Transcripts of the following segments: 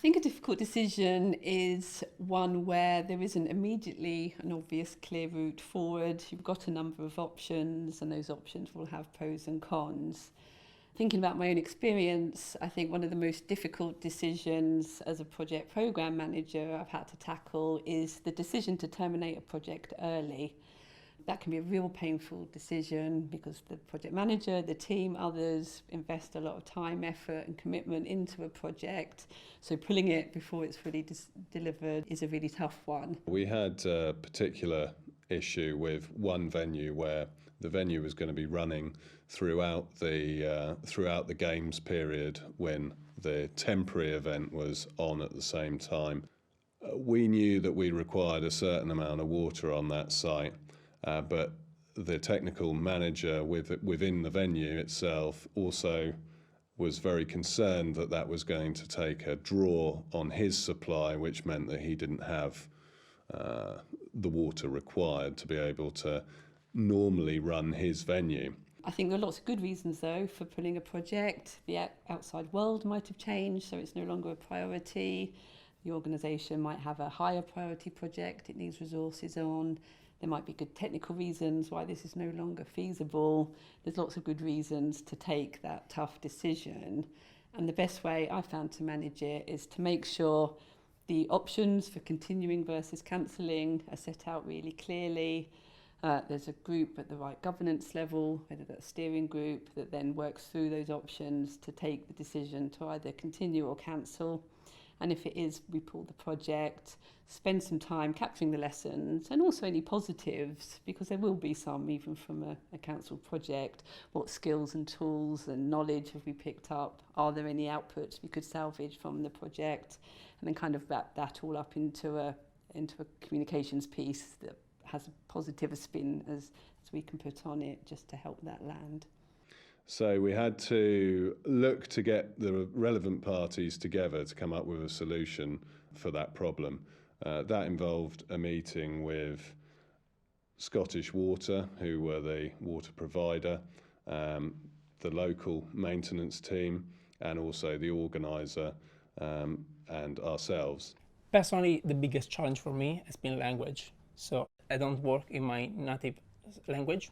I think a difficult decision is one where there isn't immediately an obvious clear route forward. You've got a number of options and those options will have pros and cons. Thinking about my own experience, I think one of the most difficult decisions as a project program manager I've had to tackle is the decision to terminate a project early. That can be a real painful decision because the project manager, the team, others invest a lot of time, effort and commitment into a project. So pulling it before it's fully delivered is a really tough one. We had a particular issue with one venue where the venue was going to be running throughout the games period when the temporary event was on at the same time. We knew that we required a certain amount of water on that site. But the technical manager within the venue itself also was very concerned that that was going to take a draw on his supply, which meant that he didn't have the water required to be able to normally run his venue. I think there are lots of good reasons, though, for pulling a project. The outside world might have changed, so it's no longer a priority. The organisation might have a higher priority project it needs resources on. There might be good technical reasons why this is no longer feasible. There's lots of good reasons to take that tough decision. And the best way I found to manage it is to make sure the options for continuing versus cancelling are set out really clearly. There's a group at the right governance level, whether that's a steering group, that then works through those options to take the decision to either continue or cancel. And if it is, we pull the project, spend some time capturing the lessons and also any positives, because there will be some even from a council project. What skills and tools and knowledge have we picked up? Are there any outputs we could salvage from the project? And then kind of wrap that all up into a communications piece that has a positive spin as we can put on it just to help that land. So we had to look to get the relevant parties together to come up with a solution for that problem. That involved a meeting with Scottish Water, who were the water provider, the local maintenance team, and also the organiser and ourselves. Personally, the biggest challenge for me has been language. So I don't work in my native language,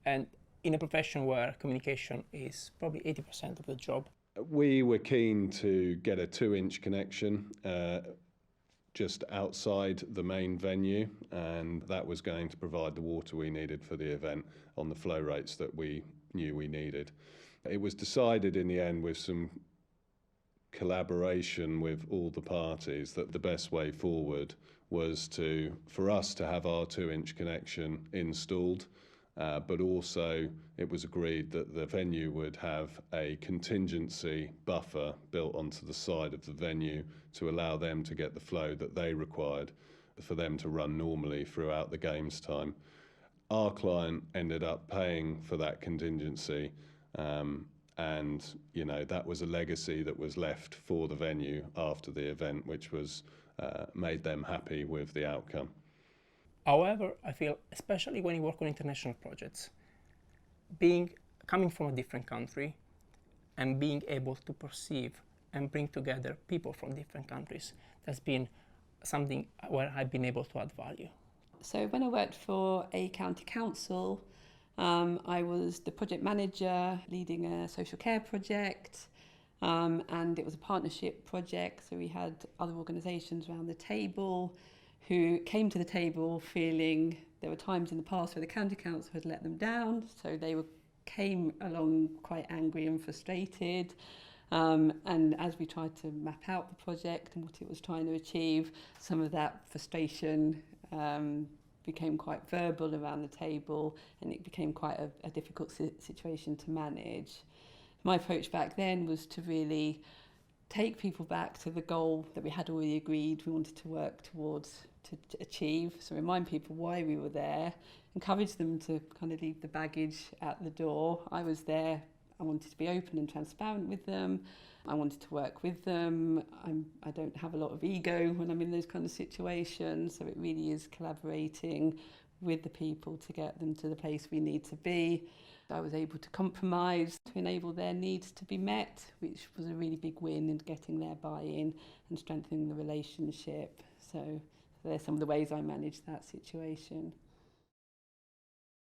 and in a profession where communication is probably 80% of the job. We were keen to get a 2-inch connection just outside the main venue, and that was going to provide the water we needed for the event on the flow rates that we knew we needed. It was decided in the end with some collaboration with all the parties that the best way forward was for us to have our 2-inch connection installed. But also it was agreed that the venue would have a contingency buffer built onto the side of the venue to allow them to get the flow that they required for them to run normally throughout the games time. Our client ended up paying for that contingency, and that was a legacy that was left for the venue after the event, which was made them happy with the outcome. However, I feel, especially when you work on international projects, coming from a different country and being able to perceive and bring together people from different countries, that's been something where I've been able to add value. So when I worked for a county council, I was the project manager leading a social care project, and it was a partnership project, so we had other organisations around the table who came to the table feeling there were times in the past where the county council had let them down, so they came along quite angry and frustrated. And as we tried to map out the project and what it was trying to achieve, some of that frustration became quite verbal around the table, and it became quite a difficult situation to manage. My approach back then was to really take people back to the goal that we had already agreed we wanted to work towards to achieve. So remind people why we were there, encourage them to kind of leave the baggage at the door. I was there, I wanted to be open and transparent with them. I wanted to work with them. I don't have a lot of ego when I'm in those kind of situations, so it really is collaborating with the people to get them to the place we need to be. I was able to compromise to enable their needs to be met, which was a really big win in getting their buy-in and strengthening the relationship. So there's some of the ways I managed that situation.